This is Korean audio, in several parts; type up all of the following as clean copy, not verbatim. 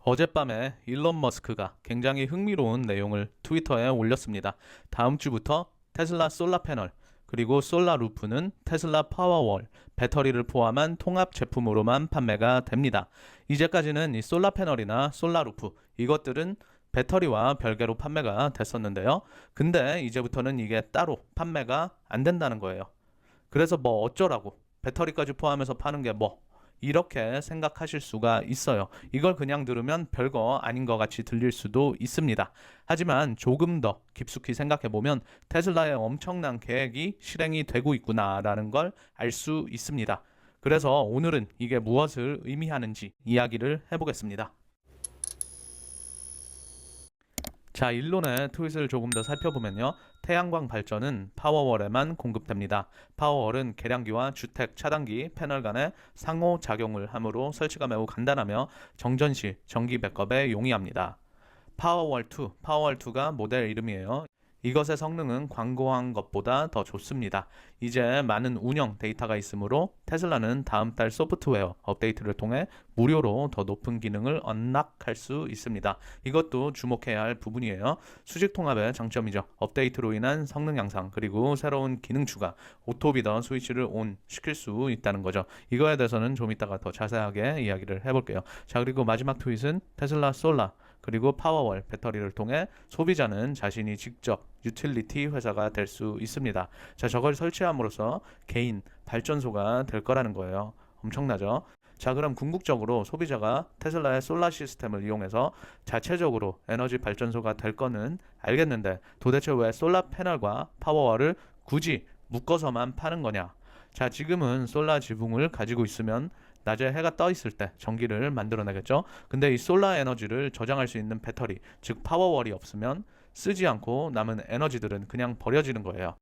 어젯밤에 일론 머스크가 굉장히 흥미로운 내용을 트위터에 올렸습니다. 다음 주부터 테슬라 솔라 패널, 그리고 솔라 루프는 테슬라 파워월, 배터리를 포함한 통합 제품으로만 판매가 됩니다. 이제까지는 이 솔라 패널이나 솔라 루프, 이것들은 배터리와 별개로 판매가 됐었는데요. 근데 이제부터는 이게 따로 판매가 안 된다는 거예요. 그래서 뭐 어쩌라고, 배터리까지 포함해서 파는 게 뭐, 이렇게 생각하실 수가 있어요. 이걸 그냥 들으면 별거 아닌 것 같이 들릴 수도 있습니다. 하지만 조금 더 깊숙이 생각해 보면 테슬라의 엄청난 계획이 실행이 되고 있구나라는 걸 알 수 있습니다. 그래서 오늘은 이게 무엇을 의미하는지 이야기를 해보겠습니다. 자, 일론의 트윗을 조금 더 살펴보면요. 태양광 발전은 파워월에만 공급됩니다. 파워월은 계량기와 주택 차단기 패널 간의 상호작용을 하므로 설치가 매우 간단하며 정전 시 전기 백업에 용이합니다. 파워월2가 모델 이름이에요. 이것의 성능은 광고한 것보다 더 좋습니다. 이제 많은 운영 데이터가 있으므로 테슬라는 다음 달 소프트웨어 업데이트를 통해 무료로 더 높은 기능을 언락할 수 있습니다. 이것도 주목해야 할 부분이에요. 수직 통합의 장점이죠. 업데이트로 인한 성능 향상, 그리고 새로운 기능 추가, 오토비더 스위치를 온 시킬 수 있다는 거죠. 이거에 대해서는 좀 이따가 더 자세하게 이야기를 해볼게요. 자, 그리고 마지막 트윗은 테슬라 솔라, 그리고 파워월 배터리를 통해 소비자는 자신이 직접 유틸리티 회사가 될 수 있습니다. 자, 저걸 설치함으로써 개인 발전소가 될 거라는 거예요. 엄청나죠? 자, 그럼 궁극적으로 소비자가 테슬라의 솔라 시스템을 이용해서 자체적으로 에너지 발전소가 될 거는 알겠는데 도대체 왜 솔라 패널과 파워월을 굳이 묶어서만 파는 거냐? 자, 지금은 솔라 지붕을 가지고 있으면 낮에 해가 떠 있을 때 전기를 만들어내겠죠. 근데 이 솔라 에너지를 저장할 수 있는 배터리, 즉 파워월이 없으면 쓰지 않고 남은 에너지들은 그냥 버려지는 거예요.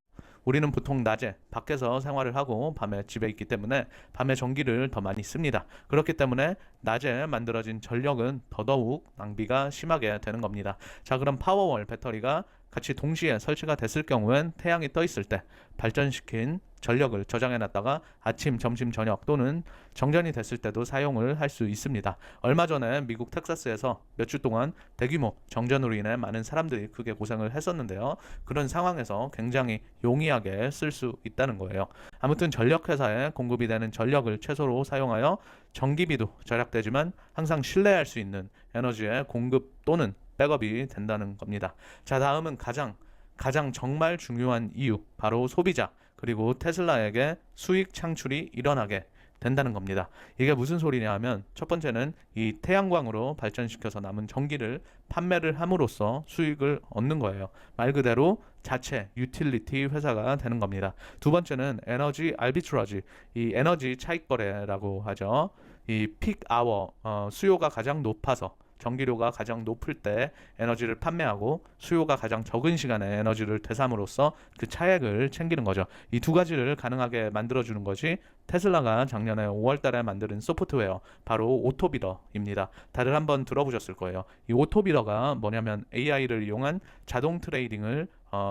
우리는 보통 낮에 밖에서 생활을 하고 밤에 집에 있기 때문에 밤에 전기를 더 많이 씁니다. 그렇기 때문에 낮에 만들어진 전력은 더더욱 낭비가 심하게 되는 겁니다. 자, 그럼 파워월 배터리가 같이 동시에 설치가 됐을 경우엔 태양이 떠 있을 때 발전시킨 전력을 저장해 놨다가 아침, 점심, 저녁 또는 정전이 됐을 때도 사용을 할 수 있습니다. 얼마 전에 미국 텍사스에서 몇 주 동안 대규모 정전으로 인해 많은 사람들이 크게 고생을 했었는데요. 그런 상황에서 굉장히 용이하게 쓸 수 있다는 거예요. 아무튼 전력회사에 공급이 되는 전력을 최소로 사용하여 전기비도 절약되지만 항상 신뢰할 수 있는 에너지의 공급 또는 백업이 된다는 겁니다. 자, 다음은 가장 정말 중요한 이유, 바로 소비자, 그리고 테슬라에게 수익 창출이 일어나게 된다는 겁니다. 이게 무슨 소리냐 하면 첫 번째는 이 태양광으로 발전시켜서 남은 전기를 판매를 함으로써 수익을 얻는 거예요. 말 그대로 자체 유틸리티 회사가 되는 겁니다. 두 번째는 에너지 알비트라지, 이 에너지 차익 거래라고 하죠. 이 픽 아워, 수요가 가장 높아서 전기료가 가장 높을 때 에너지를 판매하고 수요가 가장 적은 시간에 에너지를 되삼으로써 그 차액을 챙기는 거죠. 이 두 가지를 가능하게 만들어주는 것이 테슬라가 작년에 5월 달에 만든 소프트웨어, 바로 오토비더입니다. 다들 한번 들어보셨을 거예요. 이 오토비더가 뭐냐면 AI를 이용한 자동 트레이딩을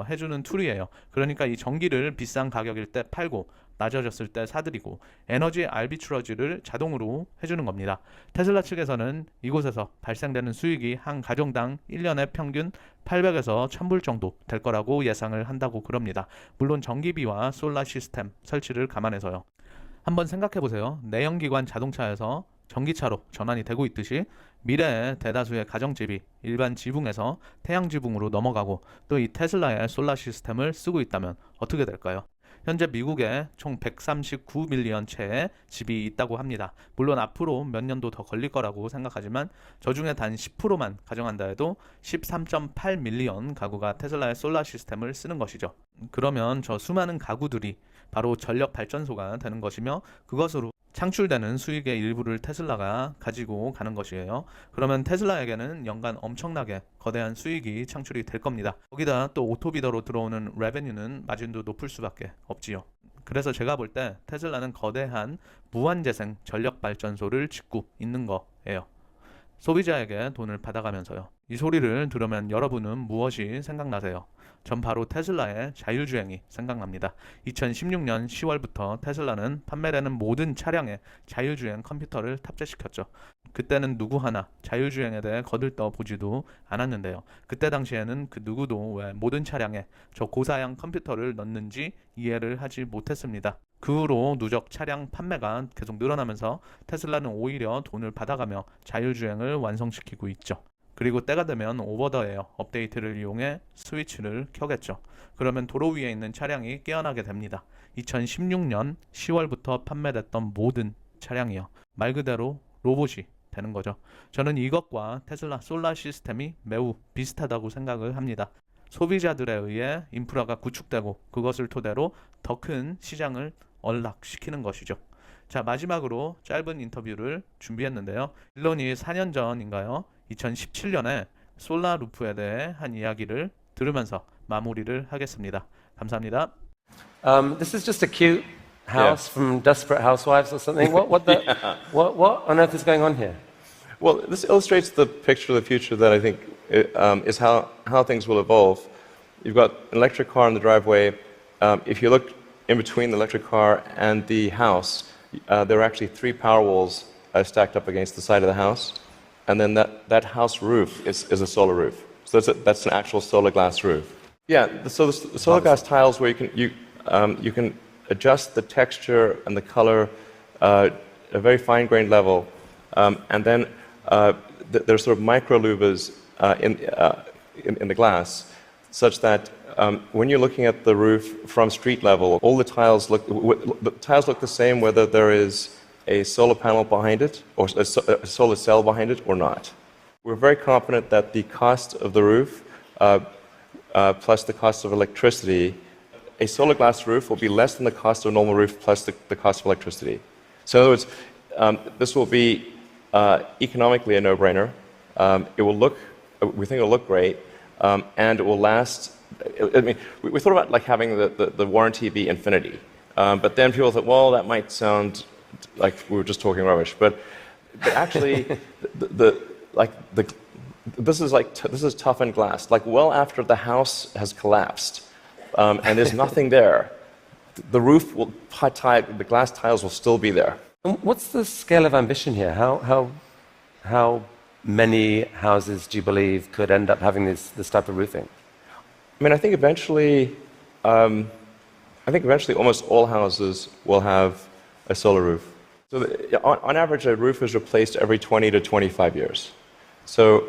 해주는 툴이에요. 그러니까 이 전기를 비싼 가격일 때 팔고 낮아졌을 때 사들이고 에너지 알비트러지를 자동으로 해주는 겁니다. 테슬라 측에서는 이곳에서 발생되는 수익이 한 가정당 1년에 평균 800에서 1000불 정도 될 거라고 예상을 한다고 그럽니다. 물론 전기비와 솔라 시스템 설치를 감안해서요. 한번 생각해 보세요. 내연기관 자동차에서 전기차로 전환이 되고 있듯이 미래의 대다수의 가정집이 일반 지붕에서 태양 지붕으로 넘어가고 또 이 테슬라의 솔라 시스템을 쓰고 있다면 어떻게 될까요? 현재 미국에 총 139밀리언 채의 집이 있다고 합니다. 물론 앞으로 몇 년도 더 걸릴 거라고 생각하지만 저 중에 단 10%만 가정한다 해도 13.8밀리언 가구가 테슬라의 솔라 시스템을 쓰는 것이죠. 그러면 저 수많은 가구들이 바로 전력 발전소가 되는 것이며 그것으로 창출되는 수익의 일부를 테슬라가 가지고 가는 것이에요. 그러면 테슬라에게는 연간 엄청나게 거대한 수익이 창출이 될 겁니다. 거기다 또 오토비더로 들어오는 레베뉴는 마진도 높을 수밖에 없지요. 그래서 제가 볼 때 테슬라는 거대한 무한재생 전력 발전소를 짓고 있는 거예요. 소비자에게 돈을 받아가면서요. 이 소리를 들으면 여러분은 무엇이 생각나세요? 전 바로 테슬라의 자율주행이 생각납니다. 2016년 10월부터 테슬라는 판매되는 모든 차량에 자율주행 컴퓨터를 탑재시켰죠. 그때는 누구 하나 자율주행에 대해 거들떠보지도 않았는데요. 그때 당시에는 그 누구도 왜 모든 차량에 저 고사양 컴퓨터를 넣는지 이해를 하지 못했습니다. 그 후로 누적 차량 판매가 계속 늘어나면서 테슬라는 오히려 돈을 받아가며 자율주행을 완성시키고 있죠. 그리고 때가 되면 오버더에어 업데이트를 이용해 스위치를 켜겠죠. 그러면 도로 위에 있는 차량이 깨어나게 됩니다. 2016년 10월부터 판매됐던 모든 차량이요. 말 그대로 로봇이 되는 거죠. 저는 이것과 테슬라 솔라 시스템이 매우 비슷하다고 생각을 합니다. 소비자들에 의해 인프라가 구축되고 그것을 토대로 더 큰 시장을 언락시키는 것이죠. 자, 마지막으로 짧은 인터뷰를 준비했는데요. 일론이 4년 전인가요? 2017년에 솔라 루프에 대해 한 이야기를 들으면서 마무리를 하겠습니다. 감사합니다. This is just a cute house from Desperate Housewives or something. What on earth is going on here? Well, this illustrates the picture of the future that I think is how things will evolve. You've got an electric car in the driveway. If you look in between the electric car and the house, there are actually 3 power walls stacked up against the side of the house. And then that house roof is a solar roof. So that's an actual solar glass roof. Yeah, so the solar glass tiles where you can adjust the texture and the color at a very fine-grained level, and then there's sort of micro louvers in the glass, such that when you're looking at the roof from street level, all the tiles look the same whether there is a solar panel behind it or a solar cell behind it or not. We're very confident that the cost of the roof plus the cost of electricity, a solar glass roof will be less than the cost of a normal roof plus the cost of electricity. So in other words, this will be economically a no-brainer. We think it will look great, and it will last. I mean, we thought about like having the warranty be infinity, but then people thought, well, that might sound like we were just talking rubbish. But actually, this is toughened glass. Like well after the house has collapsed, and there's nothing there, the roof will the glass tiles will still be there. What's the scale of ambition here? How many houses do you believe could end up having this type of roofing? I mean, I think eventually almost all houses will have a solar roof. So on average, a roof is replaced every 20 to 25 years. So,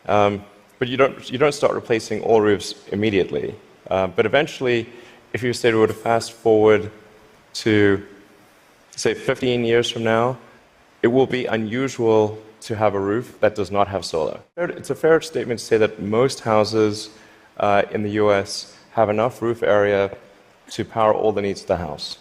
but you don't start replacing all roofs immediately. But eventually, if you say we were to fast forward to, say, 15 years from now, it will be unusual to have a roof that does not have solar. It's a fair statement to say that most houses in the US have enough roof area to power all the needs of the house.